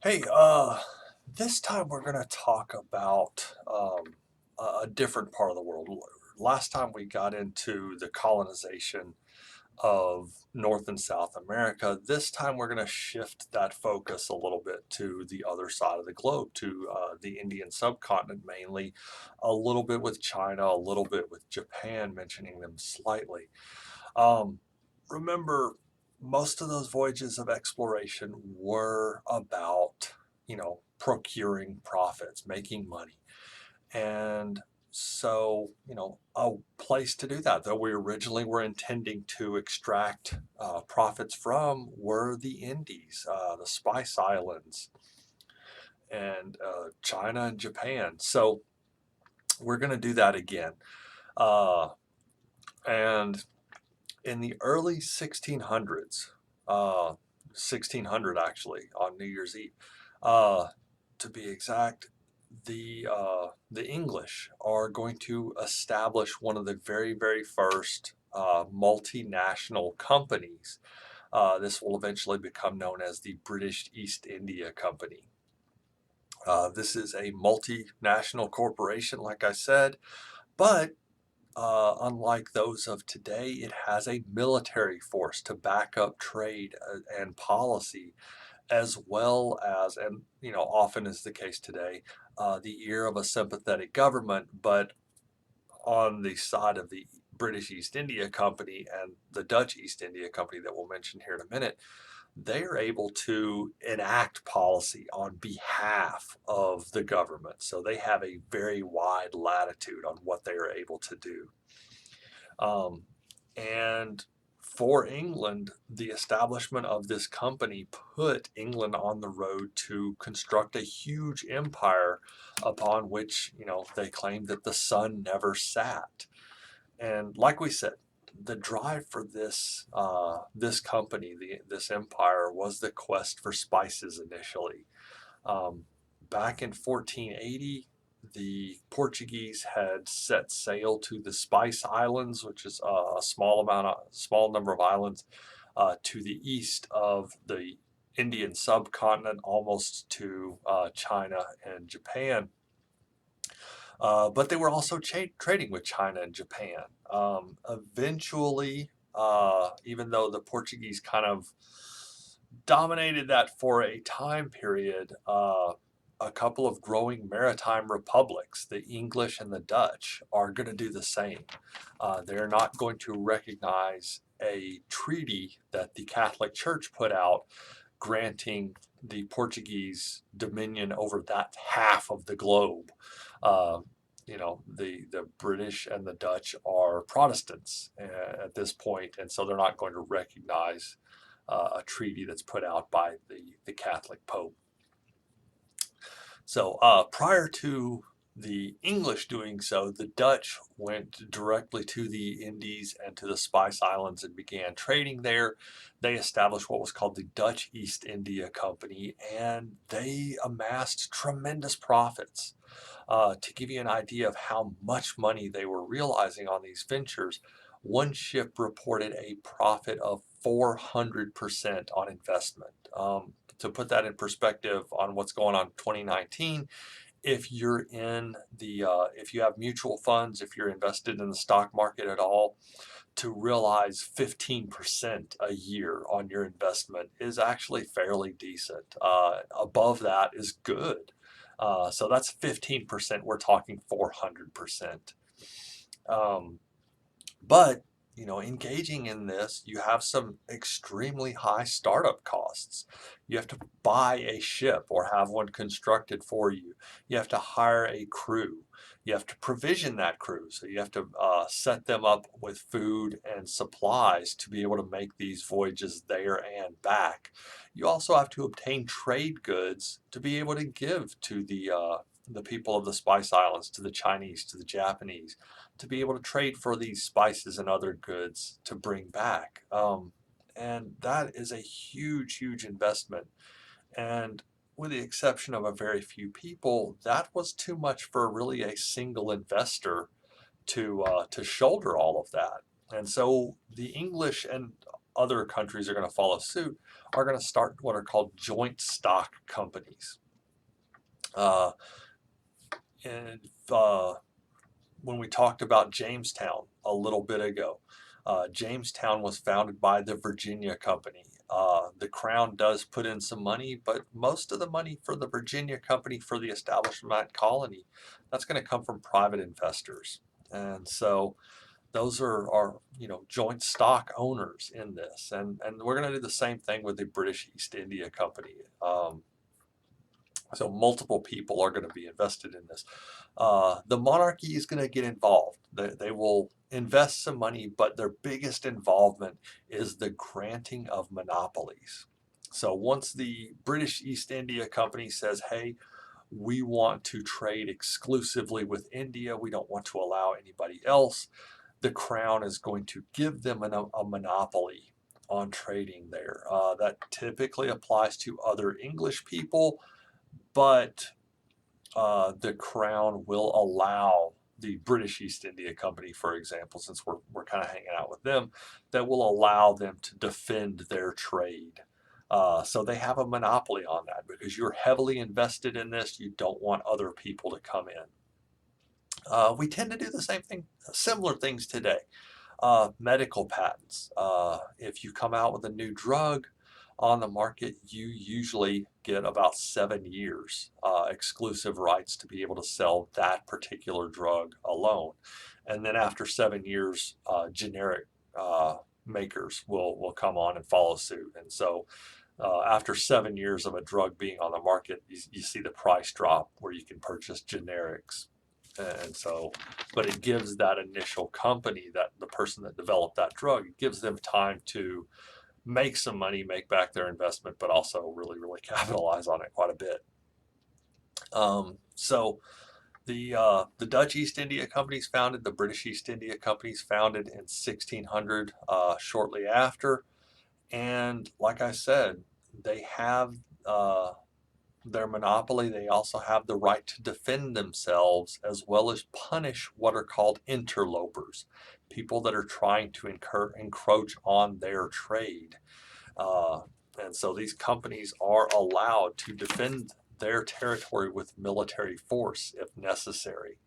Hey, this time we're going to talk about a different part of the world. Last time we got into the colonization of North and South America. This time we're going to shift that focus a little bit to the other side of the globe, to the Indian subcontinent mainly, a little bit with China, a little bit with Japan, mentioning them slightly. Um, Remember, most of those voyages of exploration were about, procuring profits, making money. And so, a place to do that, though we originally were intending to extract profits from, were the Indies, the Spice Islands, and China and Japan. So we're going to do that again. Uh, and in the early 1600s, 1600 actually, on New Year's Eve, uh, to be exact, the English are going to establish one of the very, very first multinational companies. This will eventually become known as the British East India Company. This is a multinational corporation, like I said, but unlike those of today, it has a military force to back up trade and policy, as well as, and often is the case today, the ear of a sympathetic government. But on the side of the British East India Company and the Dutch East India Company that we'll mention here in a minute, they are able to enact policy on behalf of the government. So they have a very wide latitude on what they are able to do. Um, and for England, the establishment of this company put England on the road to construct a huge empire upon which, they claimed that the sun never sat. And like we said, the drive for this company, this empire, was the quest for spices initially. Um, Back in 1480, the Portuguese had set sail to the Spice Islands, which is a small number of islands to the east of the Indian subcontinent, almost to China and Japan. But they were also trading with China and Japan. Eventually, even though the Portuguese kind of dominated that for a time period, a couple of growing maritime republics, the English and the Dutch, are going to do the same. They're not going to recognize a treaty that the Catholic Church put out granting the Portuguese dominion over that half of the globe. Uh, the British and the Dutch are Protestants at this point, and so they're not going to recognize a treaty that's put out by the Catholic Pope. So prior to the English doing so, the Dutch went directly to the Indies and to the Spice Islands and began trading there. They established what was called the Dutch East India Company, and they amassed tremendous profits. To give you an idea of how much money they were realizing on these ventures, one ship reported a profit of 400% on investment. To put that in perspective on what's going on in 2019, if you're if you have mutual funds, if you're invested in the stock market at all, to realize 15% a year on your investment is actually fairly decent. Above that is good. So that's 15%. We're talking 400%. Um, but engaging in this, you have some extremely high startup costs. You have to buy a ship or have one constructed for you. You have to hire a crew. You have to provision that crew. So you have to set them up with food and supplies to be able to make these voyages there and back. You also have to obtain trade goods to be able to give to the people of the Spice Islands, to the Chinese, to the Japanese, to be able to trade for these spices and other goods to bring back. And that is a huge, huge investment. And with the exception of a very few people, that was too much for really a single investor to shoulder all of that. And so the English and other countries are going to follow suit, are going to start what are called joint stock companies. Uh, and when we talked about Jamestown a little bit ago, Jamestown was founded by the Virginia Company. The Crown does put in some money, but most of the money for the Virginia Company for the establishment of that colony, that's going to come from private investors. And so those are joint stock owners in this. And we're going to do the same thing with the British East India Company. So multiple people are going to be invested in this. The monarchy is going to get involved. They will invest some money, but their biggest involvement is the granting of monopolies. So once the British East India Company says, hey, we want to trade exclusively with India, we don't want to allow anybody else, the Crown is going to give them a monopoly on trading there. That typically applies to other English people, but the Crown will allow the British East India Company, for example, since we're kind of hanging out with them, that will allow them to defend their trade. So they have a monopoly on that because you're heavily invested in this. You don't want other people to come in. We tend to do the same thing, similar things today. Medical patents. If you come out with a new drug on the market, you usually get about 7 years exclusive rights to be able to sell that particular drug alone. And then after 7 years, generic makers will come on and follow suit. And so after 7 years of a drug being on the market, you see the price drop where you can purchase generics. And so, but it gives that initial company, that the person that developed that drug, it gives them time to make some money, make back their investment, but also really, really capitalize on it quite a bit. So the Dutch East India Company's founded, the British East India Company's founded in 1600, shortly after. And like I said, they have their monopoly. They also have the right to defend themselves as well as punish what are called interlopers, people that are trying to encroach on their trade. And so these companies are allowed to defend their territory with military force if necessary.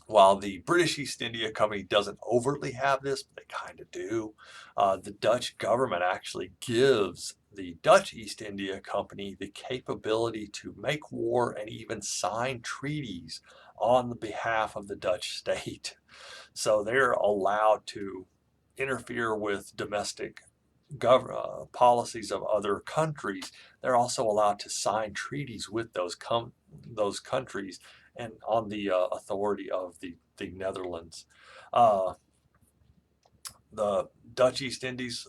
While the British East India Company doesn't overtly have this, but they kind of do, the Dutch government actually gives the Dutch East India Company the capability to make war and even sign treaties on the behalf of the Dutch state. So they're allowed to interfere with domestic policies of other countries. They're also allowed to sign treaties with those countries and on the authority of the Netherlands. Uh, the Dutch East Indies,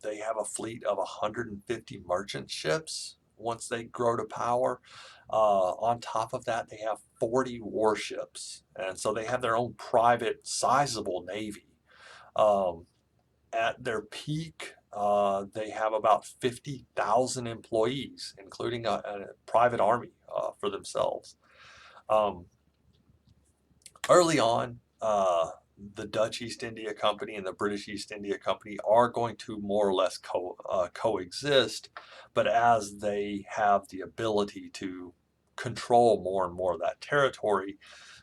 they have a fleet of 150 merchant ships once they grow to power. On top of that, they have 40 warships. And so they have their own private, sizable navy. At their peak, they have about 50,000 employees, including a private army for themselves. Early on, the Dutch East India Company and the British East India Company are going to more or less coexist, but as they have the ability to control more and more of that territory,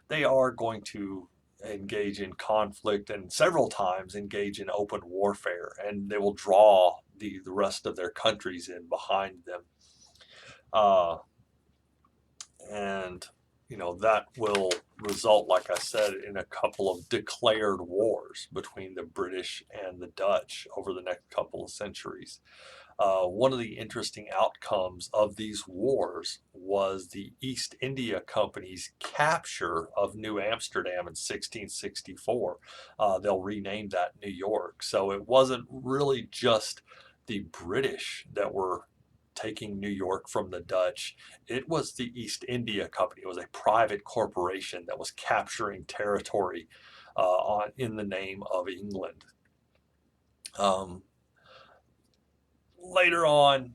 they are going to engage in conflict and several times engage in open warfare, and they will draw the rest of their countries in behind them. And that will result, like I said, in a couple of declared wars between the British and the Dutch over the next couple of centuries. One of the interesting outcomes of these wars was the East India Company's capture of New Amsterdam in 1664. They'll rename that New York. So it wasn't really just the British that were taking New York from the Dutch. It was the East India Company. It was a private corporation that was capturing territory in the name of England. Later on,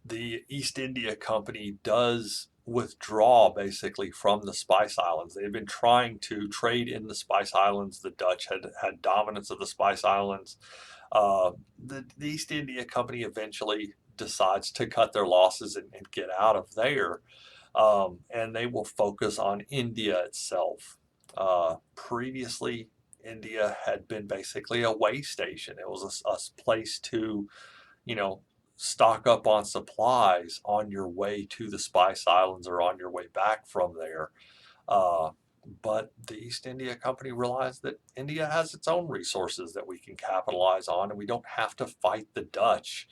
the East India Company does withdraw basically from the Spice Islands. They had been trying to trade in the Spice Islands. The Dutch had dominance of the Spice Islands. The East India Company eventually decides to cut their losses and get out of there, and they will focus on India itself. Previously, India had been basically a way station. It was a place to, you know, stock up on supplies on your way to the Spice Islands or on your way back from there. Uh, but the East India Company realized that India has its own resources that we can capitalize on, and we don't have to fight the Dutch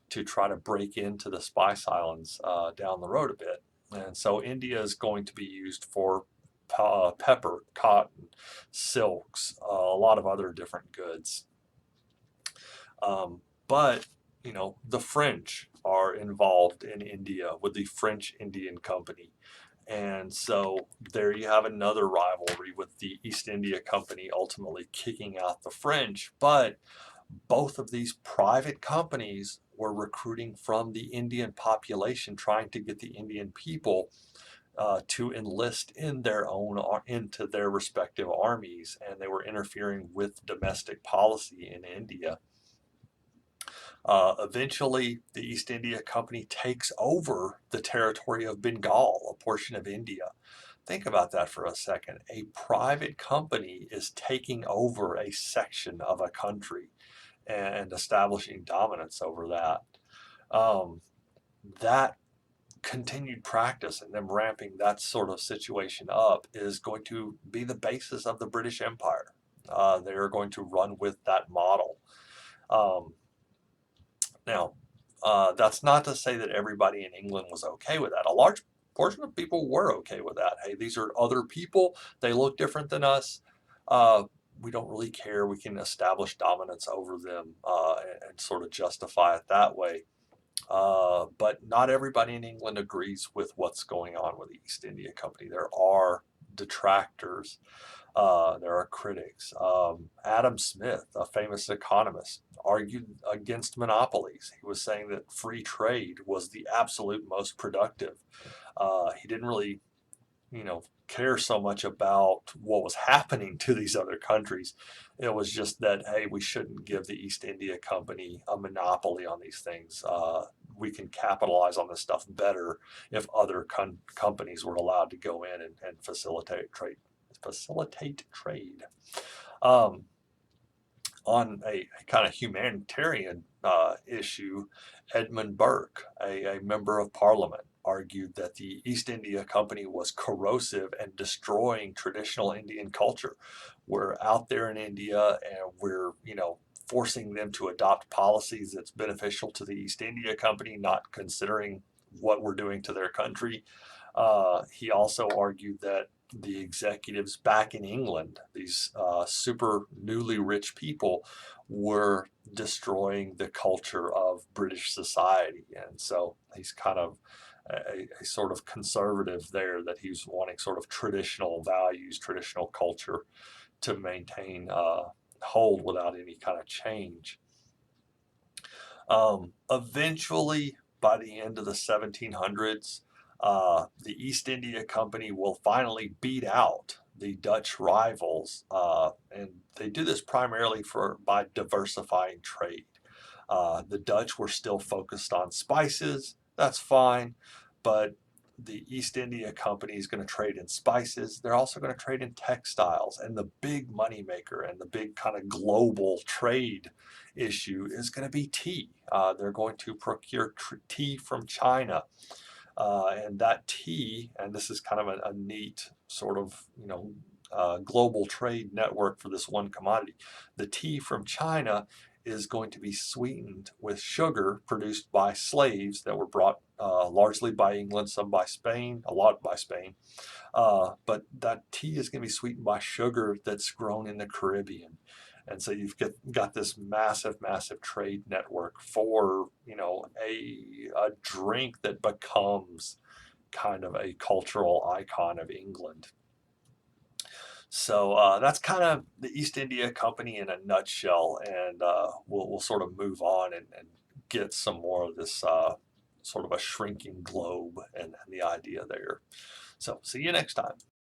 to try to break into the Spice Islands down the road a bit. And so India is going to be used for pepper, cotton, silks, a lot of other different goods. But the French are involved in India with the French Indian Company. And so there you have another rivalry with the East India Company ultimately kicking out the French. But both of these private companies were recruiting from the Indian population, trying to get the Indian people to enlist into their respective armies, and they were interfering with domestic policy in India. Eventually, the East India Company takes over the territory of Bengal, a portion of India. Think about that for a second. A private company is taking over a section of a country and establishing dominance over that. Um, that continued practice and them ramping that sort of situation up is going to be the basis of the British Empire. They are going to run with that model. Um, Now, that's not to say that everybody in England was okay with that. A large portion of people were okay with that. Hey, these are other people. They look different than us. Uh, we don't really care. We can establish dominance over them and sort of justify it that way. But not everybody in England agrees with what's going on with the East India Company. There are detractors. There are critics. Adam Smith, a famous economist, argued against monopolies. He was saying that free trade was the absolute most productive. He didn't really, care so much about what was happening to these other countries. It was just that, hey, we shouldn't give the East India Company a monopoly on these things. We can capitalize on this stuff better if other companies were allowed to go in and facilitate trade. Um, on a kind of humanitarian issue, Edmund Burke, a member of parliament, argued that the East India Company was corrosive and destroying traditional Indian culture. We're out there in India and we're, forcing them to adopt policies that's beneficial to the East India Company, not considering what we're doing to their country. He also argued that the executives back in England, these super newly rich people, were destroying the culture of British society. And so he's kind of a sort of conservative there, that he's wanting sort of traditional values, traditional culture to maintain hold without any kind of change. Eventually, by the end of the 1700s, the East India Company will finally beat out the Dutch rivals, and they do this primarily by diversifying trade. The Dutch were still focused on spices. That's fine, but the East India Company is going to trade in spices. They're also going to trade in textiles, and the big moneymaker and the big kind of global trade issue is going to be tea. They're going to procure tea from China. And that tea, and this is kind of a neat sort of, global trade network for this one commodity. The tea from China is going to be sweetened with sugar produced by slaves that were brought largely by England, some by Spain, a lot by Spain. But that tea is going to be sweetened by sugar that's grown in the Caribbean. And so you've got this massive, massive trade network for, a drink that becomes kind of a cultural icon of England. So that's kind of the East India Company in a nutshell, and we'll sort of move on and get some more of this sort of a shrinking globe and the idea there. So see you next time.